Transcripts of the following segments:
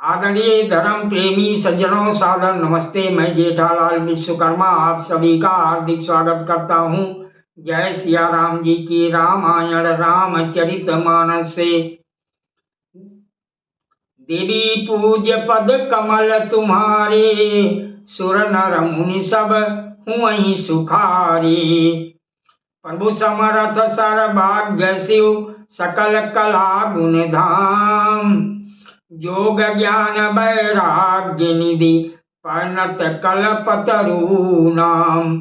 आदरणीय धर्म प्रेमी सज्जनों, सादर नमस्ते। मैं जेठालाल विश्वकर्मा आप सभी का हार्दिक स्वागत करता हूँ। जय सिया राम जी की रामायण रामचरितमानस से। देवी पूज्य पद कमल तुम्हारे, सुर नर मुनि सब हुई सुखारी। प्रभु समरथ सर्वभाग्य शिव, सकल कला गुण धाम। योग ज्ञान वैराग्य निधि, परिणत कल्पतरु नाम।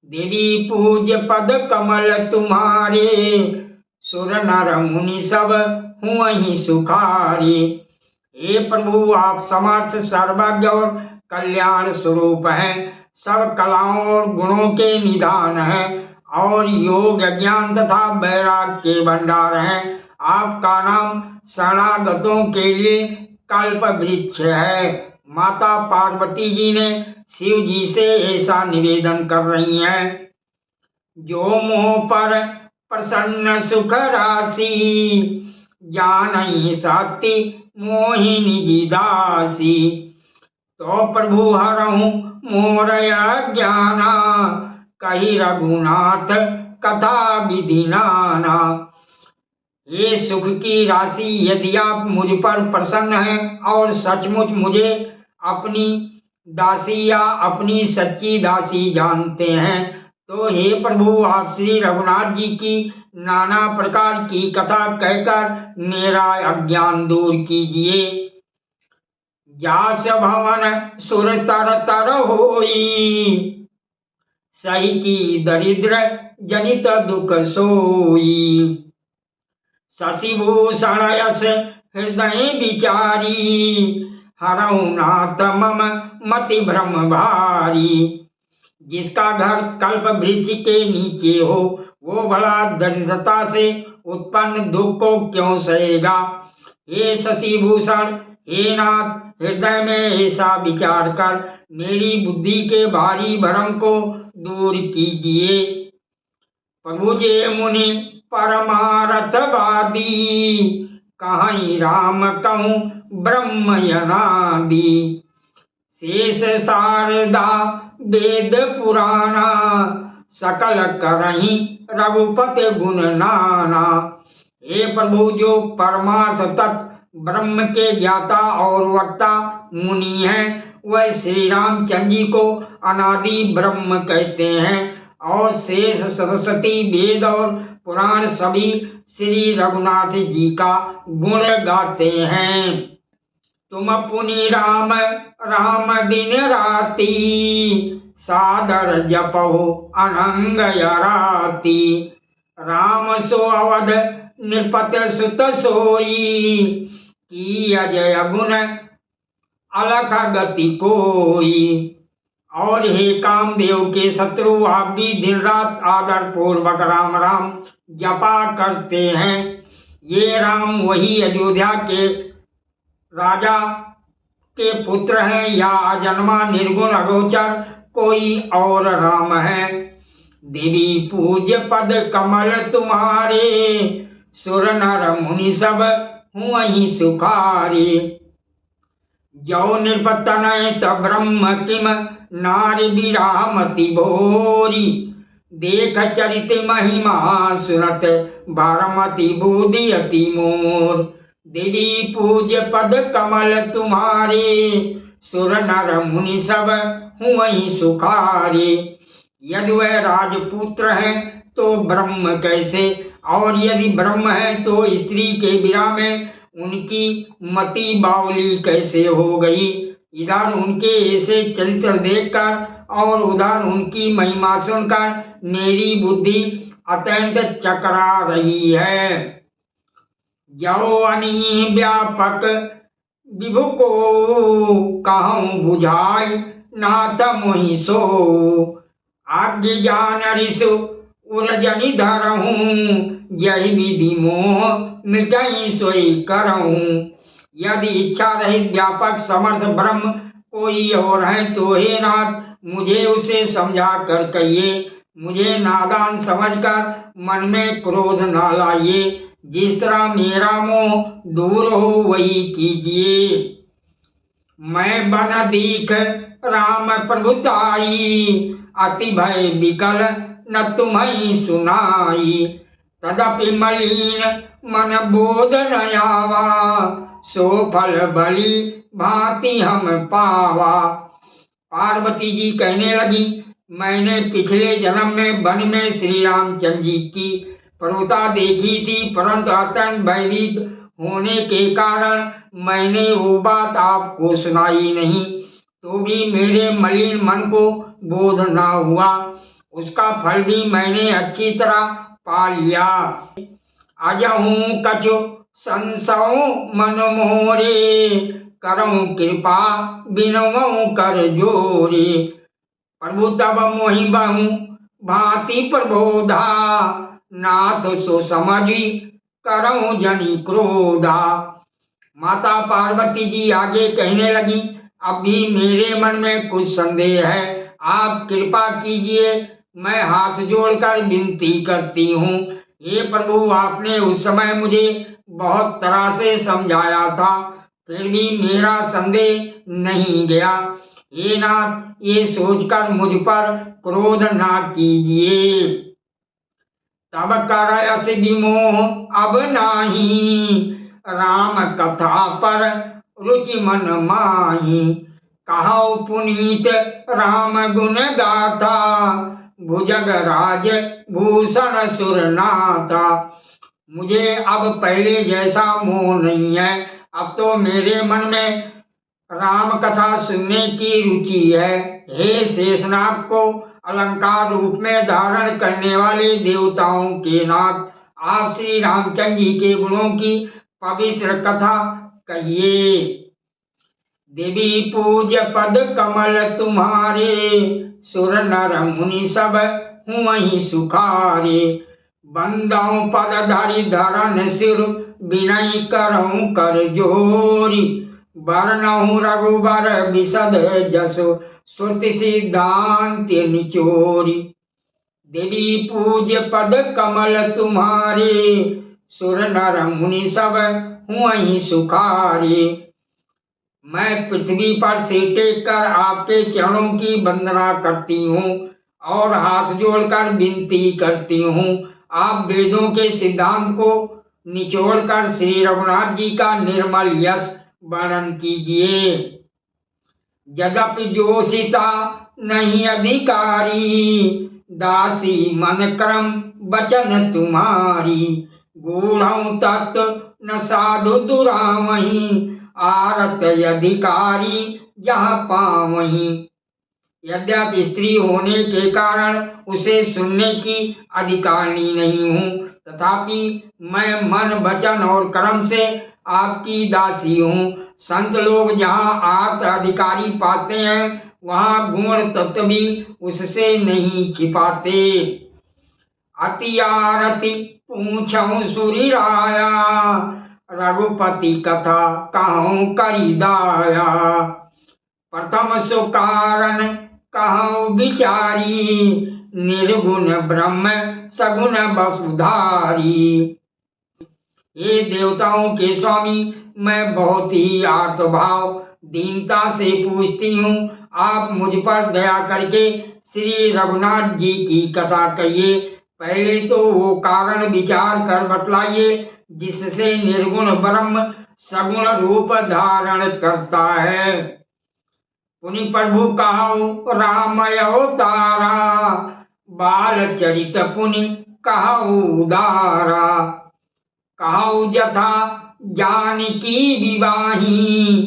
देवी पूज्य पद कमल तुम्हारे, सुर नर मुनि सब हुई सुखारी। हे प्रभु, आप समर्थ सर्वज्ञ और कल्याण स्वरूप हैं, सब कलाओं और गुणों के निधान हैं और योग ज्ञान तथा वैराग्य के भंडार हैं। आपका नाम शरणागतों के लिए कल्प वृक्ष है। माता पार्वती जी ने शिव जी से ऐसा निवेदन कर रही हैं। जो मोह पर प्रसन्न सुख राशि, जानहि सत्य मोहिनी जी दासी। तो प्रभु हरहु मोर अज्ञाना, कही रघुनाथ कथा विधि नाना। ये सुख की राशि, यदि आप मुझ पर प्रसन्न हैं और सचमुच मुझे अपनी दासी या अपनी सच्ची दासी जानते हैं, तो हे प्रभु, आप श्री रघुनाथ जी की नाना प्रकार की कथा कहकर मेरा अज्ञान दूर कीजिए। जास भवन सुर तर तर होई, सही की दरिद्र जनित दुख सोई। शशिभूषण यश हृदय विचारी, हरऊ नाथ मम मति भ्रम भारी। जिसका घर कल्प वृक्ष के नीचे हो, वो भला दरिद्रता से उत्पन्न दुख को क्यों सहेगा। हे शशिभूषण, हे नाथ, हृदय में ऐसा विचार कर मेरी बुद्धि के भारी भ्रम को दूर कीजिए। प्रभु जे मुनि परमार्थवादी, कहीं राम कहूँ ब्रह्म यनादि। शेष शारदा वेद पुराना, सकल करहीं रघुपति गुण नाना। हे प्रभु, जो परमार्थ तत्व ब्रह्म के ज्ञाता और वक्ता मुनि हैं, वह श्री रामचंद्र जी को अनादि ब्रह्म कहते हैं और शेष सरस्वती वेद और पुराण सभी श्री रघुनाथ जी का गुण गाते हैं। तुम पुनि राम राम दिन राती, सादर जपहो अनंग राती। राम सो अवध नृपति सुत सोई, की अजय गुण अलख गति कोई। और हे कामदेव के शत्रु, आप भी दिन रात आदर पूर्वक राम राम जपा करते हैं। ये राम वही अयोध्या के राजा के पुत्र हैं या अजन्मा निर्गुण अगोचर कोई और राम है। देवी पूज्य पद कमल तुम्हारे, सुर नर मुनि सब हुई सुखारी। जो नृपतनय त ब्रह्म किम, नारी विरामति भोरी। देख चरित महिमा सुनत, बारमती बुद्धि अति मोर। देवी पूज्य पद कमल तुम्हारे, सुर नर मुनि सब हुई सुखारी। यदि वह राजपुत्र है तो ब्रह्म कैसे, और यदि ब्रह्म है तो स्त्री के विरह में उनकी मति बावली कैसे हो गई। इधर उनके ऐसे चरित्र देखकर और उधर उनकी महिमा सुनकर मेरी बुद्धि अत्यंत चकरा रही है। यौवनी व्यापक विभु को, कहूँ बुझाई नाथ मोहि सो। आज्ञ जान ऋषु उर्जनि धरहूँ, यही विधि मोह मिटई सोई करहूँ। यदि इच्छा रहित व्यापक समर्थ ब्रह्म कोई और है तो हे नाथ, मुझे उसे समझा कर कहिए। मुझे नादान समझकर मन में क्रोध न लाइए। जिस तरह मेरा मोह दूर हो वही कीजिए। मैं बन दीख राम प्रभुताई, अति भय विकल न तुम्हें सुनाई। तदपि मलिन मन बोध न आवा, सो फल भली भांति हम पावा। पार्वती जी कहने लगी, मैंने पिछले जन्म में वन में श्री रामचंद्र जी की प्रभुता देखी थी, परंतु अत्यंत भयभीत होने के कारण मैंने वो बात आपको सुनाई नहीं, तो भी मेरे मलिन मन को बोध न हुआ। उसका फल भी मैंने अच्छी तरह पा लिया। अजहूं कछु संसौ मन मोरे, करऊं कृपा बिनवऊं कर जोरे। प्रभु तब मोहि बहु भांति प्रबोधा, नाथ सो समझी करऊं जनि क्रोधा। माता पार्वती जी आगे कहने लगी, अब भी मेरे मन में कुछ संदेह है, आप कृपा कीजिए, मैं हाथ जोड़कर विनती करती हूँ। हे प्रभु, आपने उस समय मुझे बहुत तरह से समझाया था, फिर भी मेरा संदेह नहीं गया। हे नाथ, ये सोचकर मुझ पर क्रोध ना कीजिए। तब करयस विमोह अब नाही, राम कथा पर रुचि मन माही। कहो पुनीत राम गुण गाथा, भुजग राज भूषण सुरनाथा। मुझे अब पहले जैसा मोह नहीं है, अब तो मेरे मन में राम कथा सुनने की रुचि है। हे शेषनाग को अलंकार रूप में धारण करने वाले देवताओं के नाथ, आप श्री रामचंद्र जी के गुणों की पवित्र कथा कहिए। देवी पूज्य पद कमल तुम्हारे, सुर नर मुनि सब हूँ वही सुखारे। बंदाऊं पद धरि धरन सिर, विनय करऊं कर जोरी। वर्णहु रघुबर विशद जसो, श्रुति सिद्धांत निचोरी। देवी पूज्य पद कमल तुम्हारे, सुर नर मुनि सब हूँ वही सुखारे। मैं पृथ्वी पर सिर टेक कर आपके चरणों की वंदना करती हूँ और हाथ जोड़कर विनती करती हूँ। आप वेदों के सिद्धांत को निचोड़कर श्री रघुनाथ जी का निर्मल यश वर्णन कीजिए। यद्यपि जोशिता नहीं अधिकारी, दासी मन क्रम वचन तुम्हारी। गूढ़ं तत्व न साधु दुरामही, आरत अधिकारी जहाँ पावहीं। यद्यपि स्त्री होने के कारण उसे सुनने की अधिकारिणी नहीं हूँ, तथापि मैं मन वचन और कर्म से आपकी दासी हूँ। संत लोग जहाँ आर्त अधिकारी पाते हैं, वहाँ गुण तत्व भी उससे नहीं छिपाते। अति आरती पूछऊं सुरी राया, रघुपति कथा कहूँ करी दाया। प्रथम सो कारण कहूँ विचारी, निर्गुण ब्रह्म सगुण वसुधारी। हे देवताओं के स्वामी, मैं बहुत ही आर्तभाव दीनता से पूछती हूँ, आप मुझ पर दया करके श्री रघुनाथ जी की कथा कहिए। पहले तो वो कारण विचार कर बतलाइए जिससे निर्गुण ब्रह्म सगुण रूप धारण करता है। पुनि प्रभु कहो राम अवतारा, बाल चरित पुनि कहो उदारा। कहो जथा जानकी विवाही,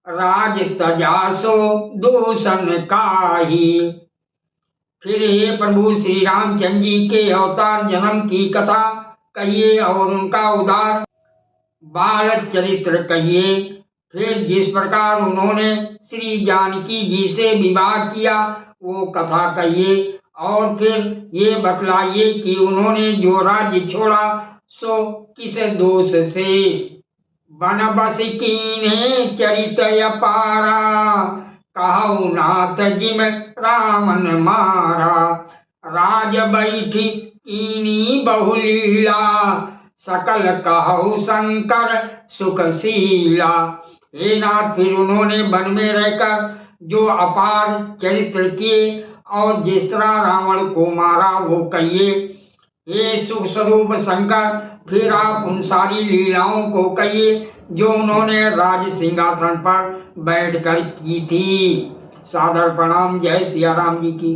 राज तजासो दूषण काही। फिर हे प्रभु श्री रामचंद्र जी के अवतार जन्म की कथा कहिए और उनका उदार बाल चरित्र कहिए। फिर जिस प्रकार उन्होंने श्री जानकी जी से विवाह किया वो कथा कहिए, और फिर ये बतलाइए कि उन्होंने जो राज्य छोड़ा सो किस दोष से। वन बस कीन्हे चरित अपारा, कहु नाथ जिम रामन मारा। राज बैठी कीनी बहुलीला, सकल कहु शंकर सुखशीला। हे नाथ, फिर उन्होंने वन में रहकर जो अपार चरित्र किए और जिस तरह रावण को मारा वो कहिए। हे सुख स्वरूप शंकर, फिर आप उन सारी लीलाओं को कहिए जो उन्होंने राज सिंहासन पर बैठकर की थी। सादर प्रणाम। जय सिया राम जी की।